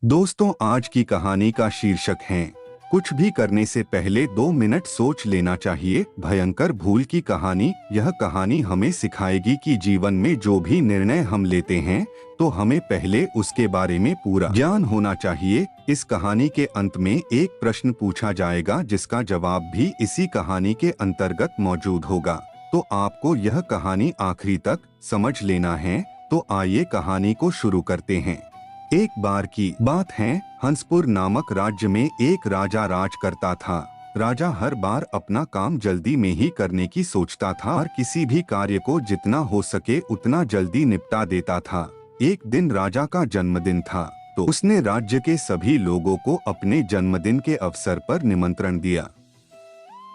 दोस्तों, आज की कहानी का शीर्षक है कुछ भी करने से पहले 2 मिनट सोच लेना चाहिए। भयंकर भूल की कहानी। यह कहानी हमें सिखाएगी कि जीवन में जो भी निर्णय हम लेते हैं तो हमें पहले उसके बारे में पूरा ज्ञान होना चाहिए। इस कहानी के अंत में एक प्रश्न पूछा जाएगा जिसका जवाब भी इसी कहानी के अंतर्गत मौजूद होगा। तो आपको यह कहानी आखिरी तक समझ लेना है। तो आइए कहानी को शुरू करते हैं। एक बार की बात है, हंसपुर नामक राज्य में एक राजा राज करता था। राजा हर बार अपना काम जल्दी में ही करने की सोचता था और किसी भी कार्य को जितना हो सके उतना जल्दी निपटा देता था। एक दिन राजा का जन्मदिन था, तो उसने राज्य के सभी लोगों को अपने जन्मदिन के अवसर पर निमंत्रण दिया।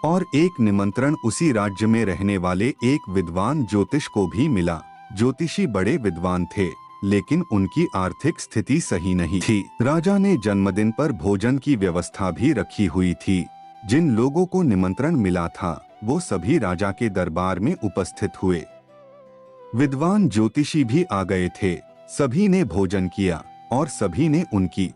और एक निमंत्रण उसी राज्य में रहने वाले एक विद्वान ज्योतिष को भी मिला। ज्योतिषी बड़े विद्वान थे, लेकिन उनकी आर्थिक स्थिति सही नहीं थी। राजा ने जन्मदिन पर भोजन की व्यवस्था भी रखी हुई थी। जिन लोगों को निमंत्रण मिला था वो सभी राजा के दरबार में उपस्थित हुए। विद्वान ज्योतिषी भी आ गए थे। सभी ने भोजन किया और सभी ने उनकी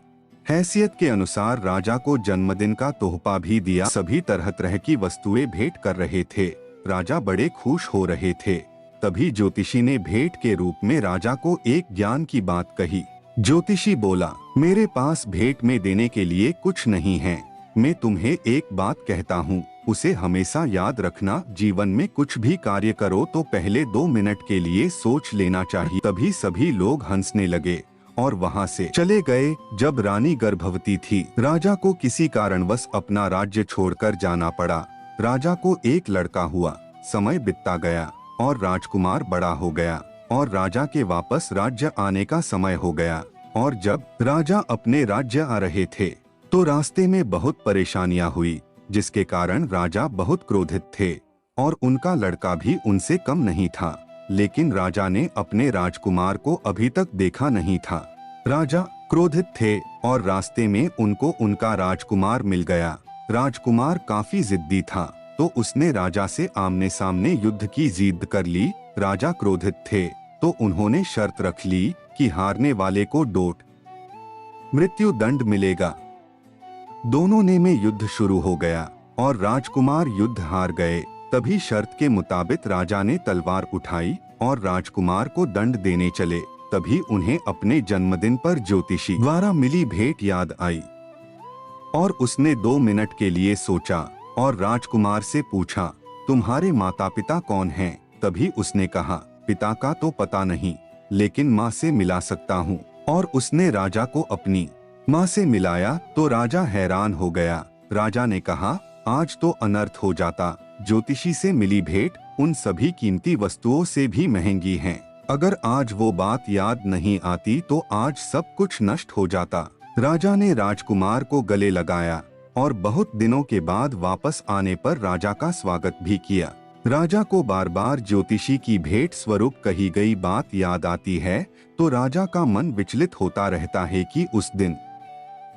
हैसियत के अनुसार राजा को जन्मदिन का तोहफा भी दिया। सभी तरह तरह की वस्तुएं भेंट कर रहे थे। राजा बड़े खुश हो रहे थे। तभी ज्योतिषी ने भेंट के रूप में राजा को एक ज्ञान की बात कही। ज्योतिषी बोला, मेरे पास भेंट में देने के लिए कुछ नहीं है। मैं तुम्हें एक बात कहता हूँ, उसे हमेशा याद रखना। जीवन में कुछ भी कार्य करो तो पहले 2 मिनट के लिए सोच लेना चाहिए। तभी सभी लोग हंसने लगे और वहाँ से चले गए। जब रानी गर्भवती थी, राजा को किसी कारणवश अपना राज्य छोड़कर जाना पड़ा। राजा को एक लड़का हुआ। समय बीतता गया और राजकुमार बड़ा हो गया और राजा के वापस राज्य आने का समय हो गया। और जब राजा अपने राज्य आ रहे थे तो रास्ते में बहुत परेशानियां हुई, जिसके कारण राजा बहुत क्रोधित थे और उनका लड़का भी उनसे कम नहीं था। लेकिन राजा ने अपने राजकुमार को अभी तक देखा नहीं था। राजा क्रोधित थे और रास्ते में उनको उनका राजकुमार मिल गया। राजकुमार काफी जिद्दी था, तो उसने राजा से आमने सामने युद्ध की जिद कर ली। राजा क्रोधित थे तो उन्होंने शर्त रख ली कि हारने वाले को डोट मृत्यु दंड मिलेगा। दोनों ने में युद्ध शुरू हो गया और राजकुमार युद्ध हार गए। तभी शर्त के मुताबिक राजा ने तलवार उठाई और राजकुमार को दंड देने चले। तभी उन्हें अपने जन्मदिन पर ज्योतिषी द्वारा मिली भेंट याद आई और उसने 2 मिनट के लिए सोचा और राजकुमार से पूछा, तुम्हारे माता पिता कौन हैं? तभी उसने कहा, पिता का तो पता नहीं, लेकिन माँ से मिला सकता हूँ। और उसने राजा को अपनी माँ से मिलाया तो राजा हैरान हो गया। राजा ने कहा, आज तो अनर्थ हो जाता। ज्योतिषी से मिली भेंट उन सभी कीमती वस्तुओं से भी महंगी है। अगर आज वो बात याद नहीं आती तो आज सब कुछ नष्ट हो जाता। राजा ने राजकुमार को गले लगाया और बहुत दिनों के बाद वापस आने पर राजा का स्वागत भी किया। राजा को बार बार ज्योतिषी की भेंट स्वरूप कही गई बात याद आती है तो राजा का मन विचलित होता रहता है कि उस दिन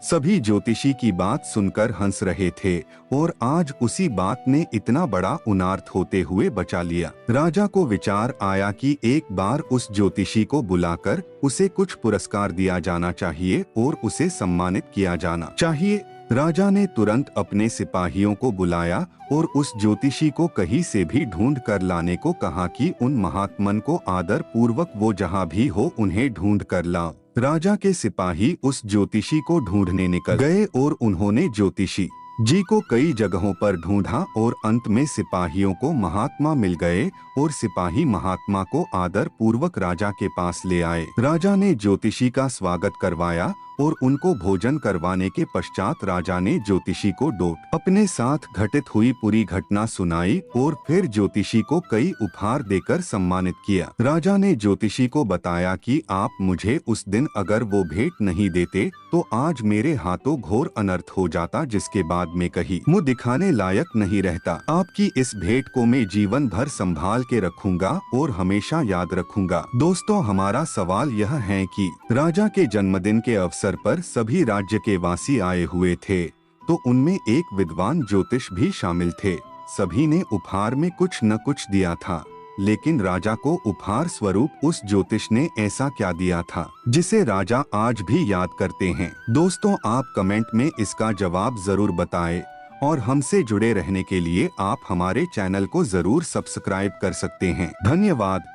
सभी ज्योतिषी की बात सुनकर हंस रहे थे और आज उसी बात ने इतना बड़ा अनर्थ होते हुए बचा लिया। राजा को विचार आया कि एक बार उस ज्योतिषी को बुलाकर उसे कुछ पुरस्कार दिया जाना चाहिए और उसे सम्मानित किया जाना चाहिए। राजा ने तुरंत अपने सिपाहियों को बुलाया और उस ज्योतिषी को कहीं से भी ढूंढ कर लाने को कहा कि उन महात्मन को आदर पूर्वक वो जहाँ भी हो उन्हें ढूंढ कर लाओ। राजा के सिपाही उस ज्योतिषी को ढूंढने निकल गए और उन्होंने ज्योतिषी जी को कई जगहों पर ढूंढा और अंत में सिपाहियों को महात्मा मिल गए और सिपाही महात्मा को आदर पूर्वक राजा के पास ले आए। राजा ने ज्योतिषी का स्वागत करवाया और उनको भोजन करवाने के पश्चात राजा ने ज्योतिषी को डोट अपने साथ घटित हुई पूरी घटना सुनाई और फिर ज्योतिषी को कई उपहार देकर सम्मानित किया। राजा ने ज्योतिषी को बताया कि आप मुझे उस दिन अगर वो भेंट नहीं देते तो आज मेरे हाथों घोर अनर्थ हो जाता, जिसके बाद में कहीं मुँह दिखाने लायक नहीं रहता। आपकी इस भेंट को मैं जीवन भर संभाल के रखूंगा और हमेशा याद रखूंगा। दोस्तों, हमारा सवाल यह है कि राजा के जन्मदिन के अवसर पर सभी राज्य के वासी आए हुए थे, तो उनमें एक विद्वान ज्योतिष भी शामिल थे। सभी ने उपहार में कुछ न कुछ दिया था। लेकिन राजा को उपहार स्वरूप उस ज्योतिष ने ऐसा क्या दिया था जिसे राजा आज भी याद करते हैं? दोस्तों, आप कमेंट में इसका जवाब जरूर बताएं और हमसे जुड़े रहने के लिए आप हमारे चैनल को जरूर सब्सक्राइब कर सकते हैं। धन्यवाद।